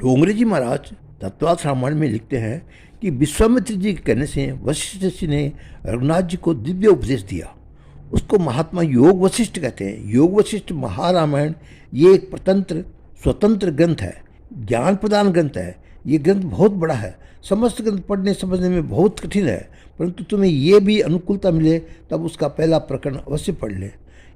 डोंगरे जी महाराज तत्वार्थ रामायण में लिखते हैं कि विश्वामित्र जी के कहने से वशिष्ठ ऋषि ने रघुनाथ जी को दिव्य उपदेश दिया। उसको महात्मा योग वशिष्ठ कहते हैं। योग वशिष्ठ महारामायण ये एक स्वतंत्र ग्रंथ है, ज्ञान प्रदान ग्रंथ है। ये ग्रंथ बहुत बड़ा है, समस्त ग्रंथ पढ़ने समझने में बहुत कठिन है, परंतु तुम्हें ये भी अनुकूलता मिले तब उसका पहला प्रकरण अवश्य पढ़ ले।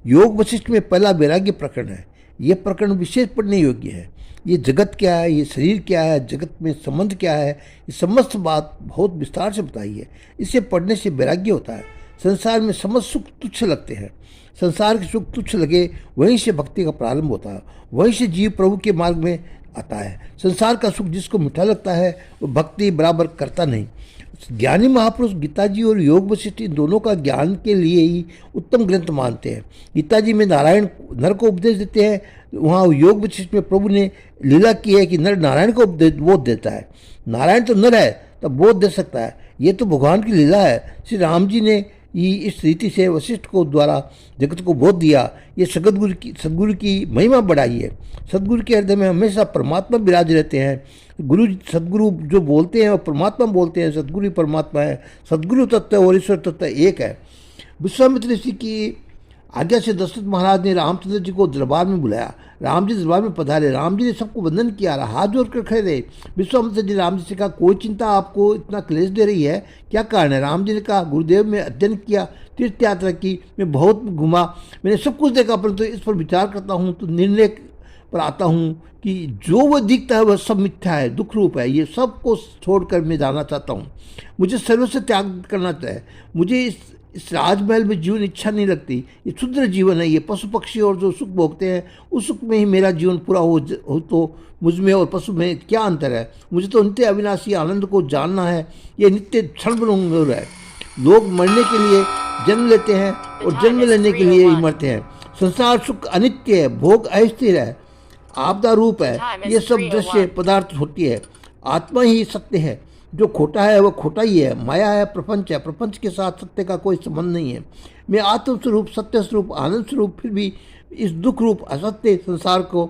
योग वशिष्ठ में पहला वैराग्य प्रकरण है। ये प्रकरण विशेष पढ़ने योग्य है। ये जगत क्या है, ये शरीर क्या है, जगत में संबंध क्या है, ये समस्त बात बहुत विस्तार से बताई है। इसे पढ़ने से वैराग्य होता है। संसार में समस्त सुख तुच्छ लगते हैं। संसार के सुख तुच्छ लगे, वहीं से भक्ति का प्रारंभ होता है, वहीं से जीव प्रभु के मार्ग में आता है। संसार का सुख जिसको मीठा लगता है वो भक्ति बराबर करता नहीं। ज्ञानी महापुरुष गीता जी और योग वशिष्ठ इन दोनों का ज्ञान के लिए ही उत्तम ग्रंथ मानते हैं। गीता जी में नारायण नर को उपदेश देते हैं, वहाँ योग वशिष्ठ में प्रभु ने लीला की है कि नर नारायण को बोध देता है। नारायण तो नर है तब बोध दे सकता है, ये तो भगवान की लीला है। श्री राम जी ने ही इस रीति से वशिष्ठ को द्वारा जगत को बोध दिया। ये सदगुरु की महिमा बढ़ाई है। सदगुरु के हृदय में हमेशा परमात्मा विराज रहते हैं। सदगुरु जो बोलते हैं वो परमात्मा बोलते हैं, सदगुरु ही परमात्मा है। सदगुरु तत्व और ईश्वर तत्व एक है। विश्वामित्र ऋषि की आज्ञा से दशरथ महाराज ने रामचंद्र जी को दरबार में बुलाया। राम जी दरबार में पधारे। राम जी ने सबको वंदन किया, हाथ जोड़ कर खड़े रहे। विश्वामित्र जी राम जी से कहा, कोई चिंता आपको इतना क्लेश दे रही है, क्या कारण है? राम जी ने कहा, गुरुदेव मैं अध्ययन किया, तीर्थ यात्रा की, मैं बहुत घूमा, मैंने सब कुछ देखा, परंतु इस पर विचार करता हूँ तो निर्णय पर आता हूँ कि जो वह दिखता है वह सब मिथ्या है, दुख रूप है। ये सब को छोड़कर मैं जाना चाहता हूँ। मुझे सर्वस्व त्याग करना चाहिए। मुझे इस राजमहल में जीवन इच्छा नहीं लगती। ये क्षुद्र जीवन है। ये पशु पक्षी और जो सुख भोगते हैं उस सुख में ही मेरा जीवन पूरा हो तो मुझ में और पशु में क्या अंतर है? मुझे तो नित्य अविनाशी आनंद को जानना है। ये नित्य क्षण भंगुर है। लोग मरने के लिए जन्म लेते हैं और जन्म लेने के लिए ही मरते हैं। संसार सुख अनित्य है, भोग अस्थिर है, आपदा रूप है। ये सब दृश्य पदार्थ होती है। आत्मा ही सत्य है। जो खोटा है वह खोटा ही है। माया है, प्रपंच है। प्रपंच के साथ सत्य का कोई संबंध नहीं है। मैं आत्मस्वरूप, सत्य स्वरूप, आनंद स्वरूप, फिर भी इस दुख रूप असत्य संसार को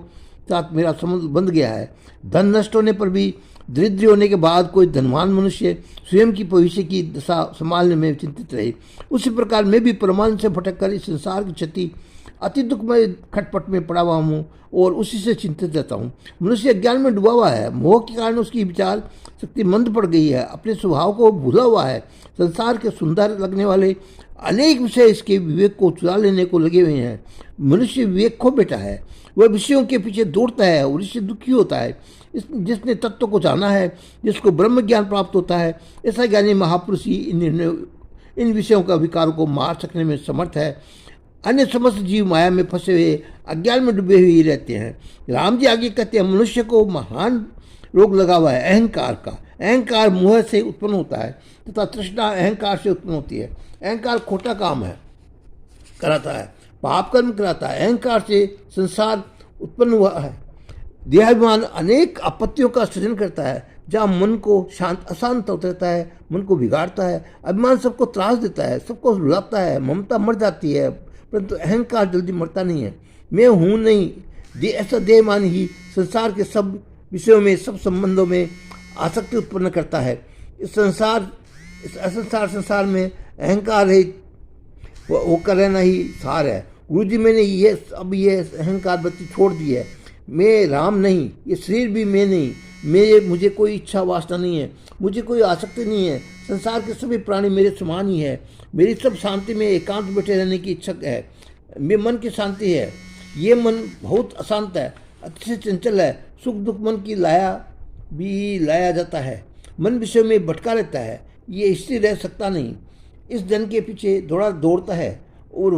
साथ मेरा संबंध बंध गया है। धन नष्ट होने पर भी, दरिद्र होने के बाद कोई धनवान मनुष्य स्वयं की भविष्य की दशा संभालने में चिंतित रहे, उसी प्रकार मैं भी परमानंद से भटक कर इस संसार की क्षति अति दुखमय खटपट में पड़ा हुआ हूँ और उसी से चिंतित रहता हूँ। मनुष्य अज्ञान में डूबा हुआ है। मोह के कारण उसकी विचार शक्ति मंद पड़ गई है, अपने स्वभाव को भूला हुआ है। संसार के सुंदर लगने वाले अनेक विषय इसके विवेक को चुरा लेने को लगे हुए हैं। मनुष्य विवेक खो बैठा है। वह विषयों के पीछे दौड़ता है और इससे दुखी होता है। जिसने तत्व को जाना है, जिसको ब्रह्म ज्ञान प्राप्त होता है, ऐसा ज्ञानी महापुरुष ही इन विषयों का विकारों को मार सकने में समर्थ है। अन्य समस्त जीव माया में फंसे हुए अज्ञान में डूबे हुए रहते हैं। राम जी आगे कहते हैं, मनुष्य को महान रोग लगा हुआ है अहंकार का। अहंकार मोह से उत्पन्न होता है तथा तृष्णा अहंकार से उत्पन्न होती है। अहंकार खोटा काम है कराता है, पाप कर्म कराता है। अहंकार से संसार उत्पन्न हुआ है। देहाभिमान अनेक आपत्तियों का सृजन करता है। जहाँ मन को अशांत होता है, मन को बिगाड़ता है। अभिमान सबको त्रास देता है, सबको रुलाता है। ममता मर जाती है, परंतु अहंकार जल्दी मरता नहीं है। मैं हूँ नहीं, ऐसा देहमान ही संसार के सब विषयों में, सब संबंधों में आसक्ति उत्पन्न करता है। इस असंसार संसार में अहंकार है होकर रहना ही सार है। गुरु जी मैंने ये अहंकार वृत्ति छोड़ दी है। मैं राम नहीं, ये शरीर भी मैं नहीं, मुझे कोई इच्छा वासना नहीं है, मुझे कोई आसक्ति नहीं है। संसार के सभी प्राणी मेरे समान ही है। मेरी सब शांति में एकांत बैठे रहने की इच्छा है। मेरे मन की शांति है। ये मन बहुत अशांत है, अतिशय चंचल है। सुख दुख मन की लाया जाता है। मन विषय में भटका रहता है। ये स्थिर रह सकता नहीं। इस धन के पीछे दौड़ता है और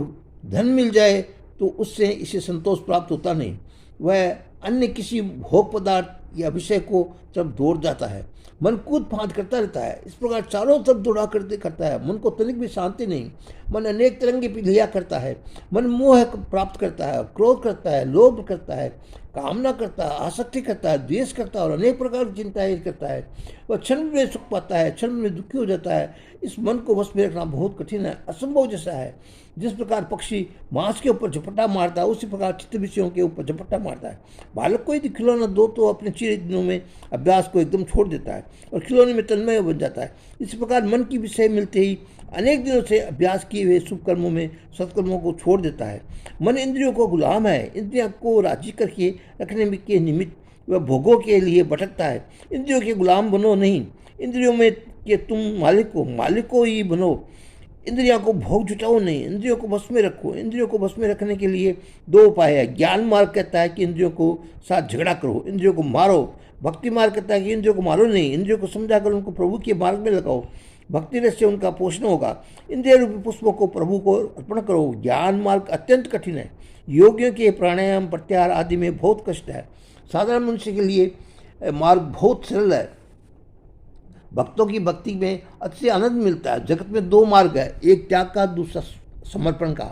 धन मिल जाए तो उससे इसे संतोष प्राप्त होता नहीं। वह अन्य किसी भोग पदार्थ या विषय को जब दौड़ जाता है। मन कूद फांद करता रहता है। इस प्रकार चारों तरफ दौड़ा करता है। मन को तनिक भी शांति नहीं। मन अनेक तरंगे लिया करता है। मन मोह प्राप्त करता है, क्रोध करता है, लोभ करता है, कामना करता है, आसक्ति करता है, द्वेष करता है और अनेक प्रकार की चिंताएं करता है। वह क्षण में सुख पाता है, क्षण में दुखी हो जाता है। इस मन को वश में रखना बहुत कठिन है, असंभव जैसा है। जिस प्रकार पक्षी मांस के ऊपर झपट्टा मारता है, उसी प्रकार चित्त विषयों के ऊपर झपट्टा मारता है। बालक को यदि खिलौना दो तो अपने चिर दिनों में अभ्यास को एकदम छोड़ देता है और खिलौने में तन्मय बन जाता है। इस प्रकार मन की विषय मिलते ही अनेक दिनों से अभ्यास किए हुए शुभ कर्मों में सत्कर्मों को छोड़ देता है। मन इंद्रियों को गुलाम है। इंद्रियों को राजी करके रखने के निमित्त वह भोगों के लिए भटकता है। इंद्रियों के गुलाम बनो नहीं, इंद्रियों में कि तुम मालिक को ही बनो। इंद्रियों को भोग जुटाओ नहीं, इंद्रियों को बस में रखो। इंद्रियों को बस में रखने के लिए दो उपाय है। ज्ञान मार्ग कहता है कि इंद्रियों को साथ झगड़ा करो, इंद्रियों को मारो। भक्ति मार्ग कहता है कि इंद्रियों को मारो नहीं, इंद्रियों को समझा कर उनको प्रभु के मार्ग में लगाओ। भक्ति रस से उनका पोषण होगा। इंद्रिय रूपी पुष्पों को प्रभु को अर्पण करो। ज्ञान मार्ग अत्यंत कठिन है। योगियों के प्राणायाम प्रत्याहार आदि में बहुत कष्ट है। साधारण मनुष्य के लिए मार्ग बहुत सरल है। भक्तों की भक्ति में अच्छे आनंद मिलता है। जगत में दो मार्ग है, एक त्याग का, दूसरा समर्पण का।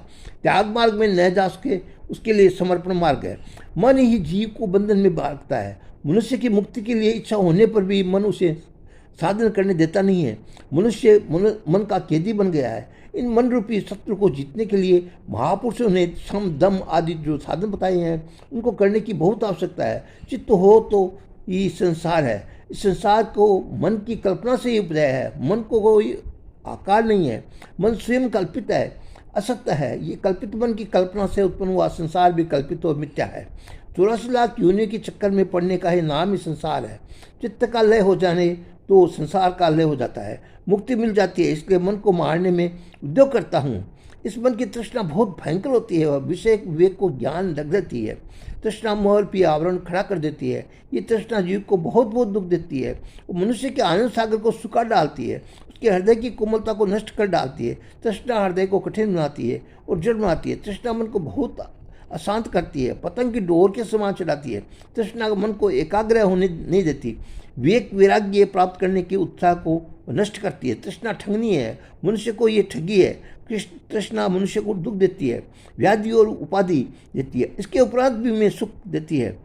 त्याग मार्ग में न जा सके उसके लिए समर्पण मार्ग है। मन ही जीव को बंधन में बांधता है। मनुष्य की मुक्ति के लिए इच्छा होने पर भी मन उसे साधन करने देता नहीं है। मनुष्य मन का कैदी बन गया है। इन मन रूपी शत्रु को जीतने के लिए महापुरुषों ने सम दम आदि जो साधन बताए हैं उनको करने की बहुत आवश्यकता है। चित्त हो तो ये संसार है। इस संसार को मन की कल्पना से ही उपजाया है। मन को कोई आकार नहीं है। मन स्वयं कल्पित है, असत्य है। ये कल्पित मन की कल्पना से उत्पन्न हुआ संसार भी कल्पित और मिथ्या है। 84 लाख योनियों के चक्कर में पड़ने का ही नाम ही संसार है। चित्त का लय हो जाने तो संसार का लय हो जाता है, मुक्ति मिल जाती है। इसलिए मन को मारने में उद्योग करता हूँ। इस मन की तृष्णा बहुत भयंकर होती है और विषय विवेक को ज्ञान लग देती है। तृष्णा मोह रूपी आवरण खड़ा कर देती है। ये तृष्णा जीव को बहुत बहुत दुख देती है। वो मनुष्य के आनंद सागर को सुखा डालती है, उसके हृदय की कोमलता को नष्ट कर डालती है। तृष्णा हृदय को कठिन बनाती है और जड़ बनाती है। तृष्णा मन को बहुत अशांत करती है, पतंग की डोर के समान चलाती है। तृष्णा मन को एकाग्र होने नहीं देती। विवेक वैराग्य प्राप्त करने के उत्साह को नष्ट करती है। तृष्णा ठगनी है, मनुष्य को ये ठगी है। तृष्णा मनुष्य को दुख देती है, व्याधि और उपाधि देती है। इसके उपरांत भी में सुख देती है,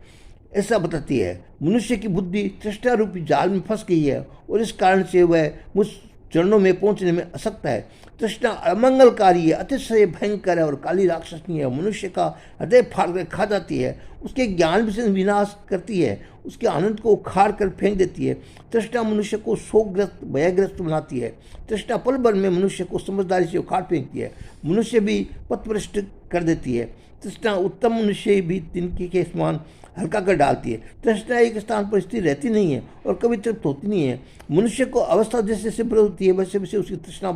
ऐसा बताती है। मनुष्य की बुद्धि तृष्णा रूपी जाल में फंस गई है और इस कारण से वह मुझ चरणों में पहुंचने में असक्त है। तृष्णा अमंगलकारी है, अतिशय भयंकर है और काली राक्षसनी है। मनुष्य का हृदय फाड़ कर खा जाती है, उसके ज्ञान से विनाश करती है, उसके आनंद को उखाड़ कर फेंक देती है। तृष्णा मनुष्य को शोकग्रस्त भयग्रस्त बनाती है। तृष्णा पल भर में मनुष्य को समझदारी से उखाड़ फेंकती है, मनुष्य भी पथभ्रष्ट कर देती है। तृष्णा उत्तम मनुष्य भी तिनके के समान हल्का कर डालती है। तृष्णा एक स्थान पर स्थिर रहती नहीं है और कभी तृप्त होती नहीं है। मनुष्य को अवस्था जैसे जैसे बढ़ होती है वैसे वैसे उसकी तृष्णा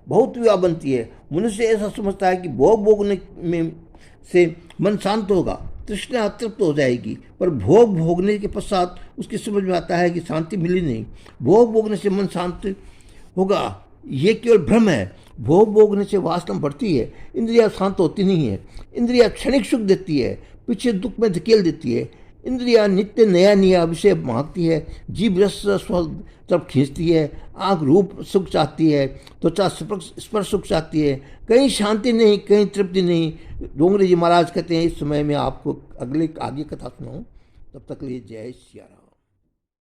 बहुत विवाह बनती है। मनुष्य ऐसा समझता है कि भोग भोगने में से मन शांत होगा, तृष्णा तृप्त हो जाएगी, पर भोग भोगने के पश्चात उसकी समझ में आता है कि शांति मिली नहीं। भोग भोगने से मन शांत होगा, ये केवल भ्रम है। भोग भोगने से वासना बढ़ती है, इंद्रियां शांत होती नहीं है। इंद्रियां क्षणिक सुख देती है, पीछे दुख में धकेल देती है। इंद्रियां नित्य नया नया विषय मांगती है। जीभ रस स्वाद तरफ खींचती है, आँख रूप सुख चाहती है, त्वचा स्पर्श सुख चाहती है। कहीं शांति नहीं, कहीं तृप्ति नहीं। डोंगरे जी महाराज कहते हैं इस समय में आपको आगे कथा सुनाऊं, तब तक लिए जय सिया राम।